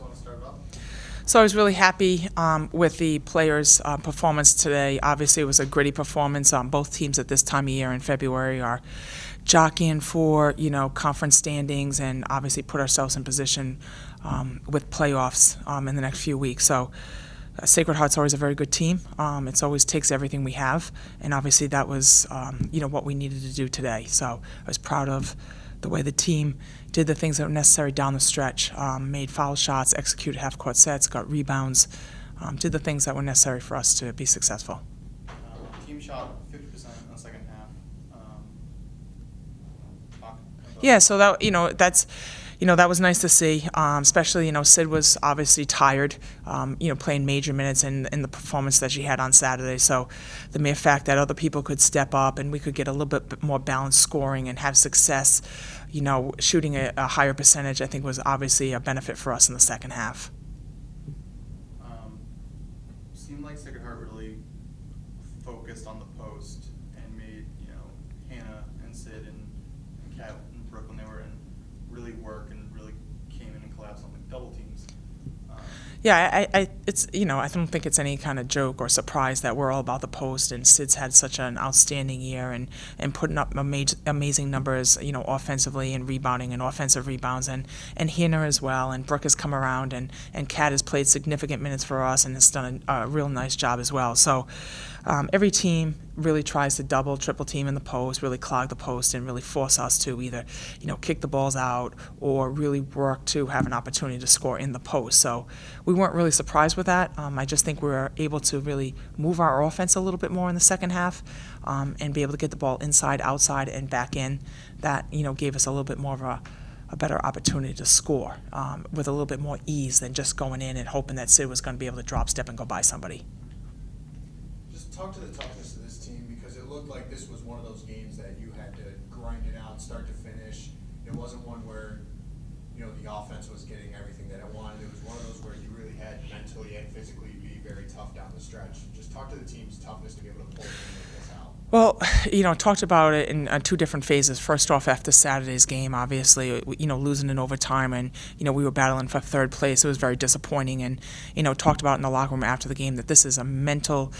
want to start it off? So I was really happy with the players' performance today. Obviously, it was a gritty performance. Both teams at this time of year in February are jockeying for, conference standings and obviously put ourselves in position with playoffs in the next few weeks. So Sacred Heart's always a very good team. It always takes everything we have, and obviously that was, what we needed to do today. So I was proud of the way the team did the things that were necessary down the stretch, made foul shots, executed half-court sets, got rebounds, did the things that were necessary for us to be successful. Team shot 50% in the second half. Yeah, so that that's that was nice to see. Especially Sid was obviously tired, playing major minutes in the performance that she had on Saturday. So the mere fact that other people could step up and we could get a little bit more balanced scoring and have success, shooting a higher percentage, I think was obviously a benefit for us in the second half. Seemed like Sacred Heart really focused on the post and made Hannah and Sid and Kat and Brooke, when they were in, really work and really came in and collapsed on double teams. Yeah, it's I don't think it's any kind of joke or surprise that we're all about the post, and Sid's had such an outstanding year and putting up amazing numbers, offensively and rebounding and offensive rebounds, and Hannah as well, and Brooke has come around, and Kat has played significant minutes for us and has done a real nice job as well. So every team really tries to double, triple team in the post, really clog the post, and really force us to either, kick the balls out or really work to have an opportunity to score in the post. So we weren't really surprised with that. I just think we were able to really move our offense a little bit more in the second half and be able to get the ball inside, outside, and back in. That, gave us a little bit more of a better opportunity to score with a little bit more ease than just going in and hoping that Sid was going to be able to drop step and go by somebody. Just talk to the toughness of this team, because it looked like this was one of those games that you had to grind it out start to finish. It wasn't one where the offense was getting everything that it wanted. It was one of those where you really had mentally and physically be very tough down the stretch. Just talk to the team's toughness to be able to pull this out. Well, talked about it in two different phases. First off, after Saturday's game, obviously, losing in overtime, and, we were battling for third place. It was very disappointing, and, talked about in the locker room after the game that this is a mental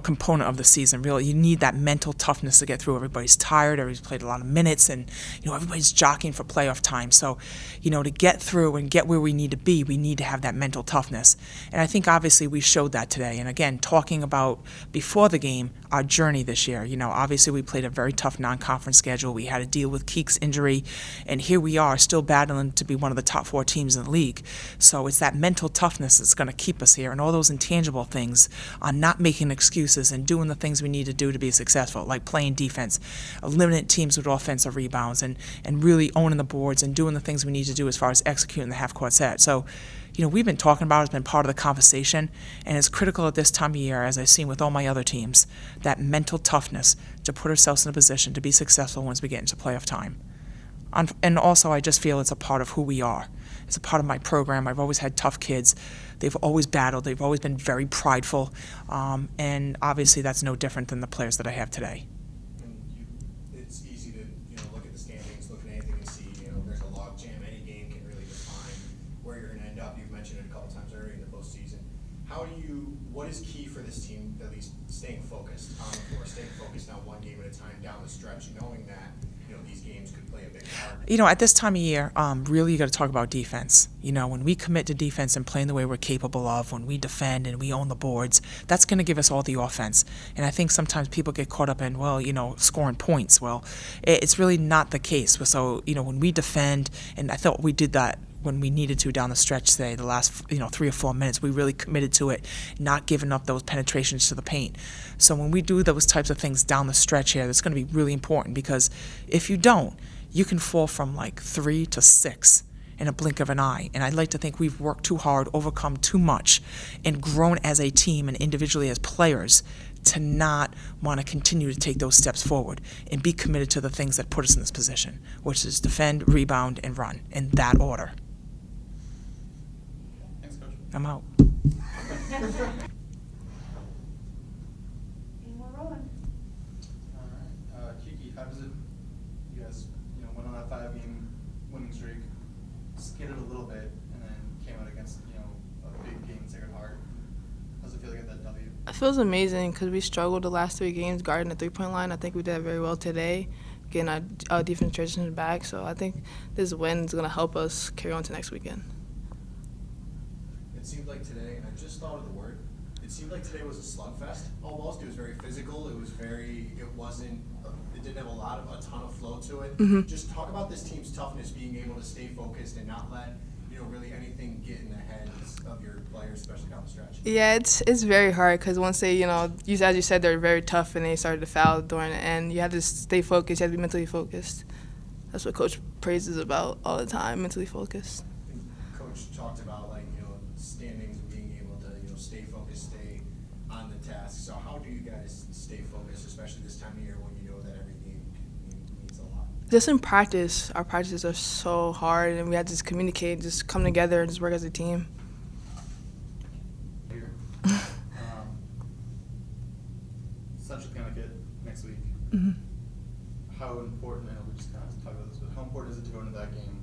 component of the season. Really, you need that mental toughness to get through. Everybody's tired, everybody's played a lot of minutes, and everybody's jockeying for playoff time. So, to get through and get where we need to be, we need to have that mental toughness. And I think obviously we showed that today. And again, talking about before the game, our journey this year. Obviously we played a very tough non-conference schedule. We had to deal with Keek's injury, and here we are still battling to be one of the top 4 teams in the league. So it's that mental toughness that's going to keep us here, and all those intangible things on not making excuses and doing the things we need to do to be successful, like playing defense, eliminating teams with offensive rebounds, and really owning the boards and doing the things we need to do as far as executing the half-court set. So, we've been talking about it, it's been part of the conversation, and it's critical at this time of year, as I've seen with all my other teams, that mental toughness to put ourselves in a position to be successful once we get into playoff time. And also, I just feel it's a part of who we are. It's a part of my program. I've always had tough kids. They've always battled. They've always been very prideful. And obviously, that's no different than the players that I have today. It's easy to look at the standings, look at anything and see there's a log jam. Any game can really define where you're going to end up. You've mentioned it a couple times already in the postseason. What is key for this team, at least staying focused on the floor, staying focused on one game at a time down the stretch, knowing that these games could play a big part? At this time of year, really you got to talk about defense. When we commit to defense and playing the way we're capable of, when we defend and we own the boards, that's going to give us all the offense. And I think sometimes people get caught up in, scoring points. Well, it's really not the case. So, when we defend, and I thought we did that when we needed to down the stretch today, the last 3 or 4 minutes, we really committed to it, not giving up those penetrations to the paint. So when we do those types of things down the stretch here, that's going to be really important, because if you don't, you can fall from 3 to 6 in a blink of an eye. And I'd like to think we've worked too hard, overcome too much, and grown as a team and individually as players to not want to continue to take those steps forward and be committed to the things that put us in this position, which is defend, rebound, and run in that order. Thanks, Coach. I'm out. And we're rolling. All right. Kiki, how does it, you guys, went on that 5-game winning streak, skidded a little bit, and then came out against, you know, a big game in Sacred Heart. How's it feel to get that W? It feels amazing because we struggled the last 3 games guarding the three-point line. I think we did very well today, getting our defense transition back. So I think this win is going to help us carry on to next weekend. It seemed like today, and I just thought of the word, it seemed like today was a slugfest almost. It was very physical. It didn't have a ton of flow to it. Mhm. Just talk about this team's toughness, being able to stay focused and not let, really anything get in the heads of your players, especially down the stretch. Yeah, it's very hard because once they, as you said, they're very tough and they started to foul during it, and you have to stay focused. You have to be mentally focused. That's what Coach praises about all the time, mentally focused. And Coach talked about standings and being able to stay focused, stay on the task. So how do you guys stay focused, especially this time of year when you know that every game means a lot? Just in practice, our practices are so hard, and we have to just communicate, just come together, and just work as a team. Here. Central Connecticut next week. Mhm. How important, I know we just kind of talked about this, but how important is it to go into that game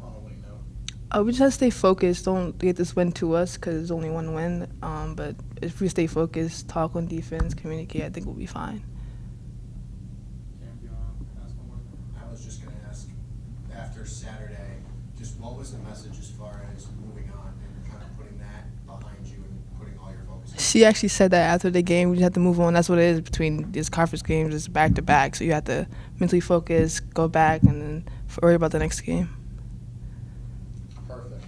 on a winning note? We just have to stay focused. Don't get this win to us because it's only one win. But if we stay focused, talk on defense, communicate, I think we'll be fine. Karen, do you want to ask one more? I was just going to ask, after Saturday, just what was the message as far as moving on and kind of putting that behind you and putting all your focus on? She actually said that after the game, we just have to move on. That's what it is between these conference games. It's back to back, so you have to mentally focus, go back, and then worry about the next game.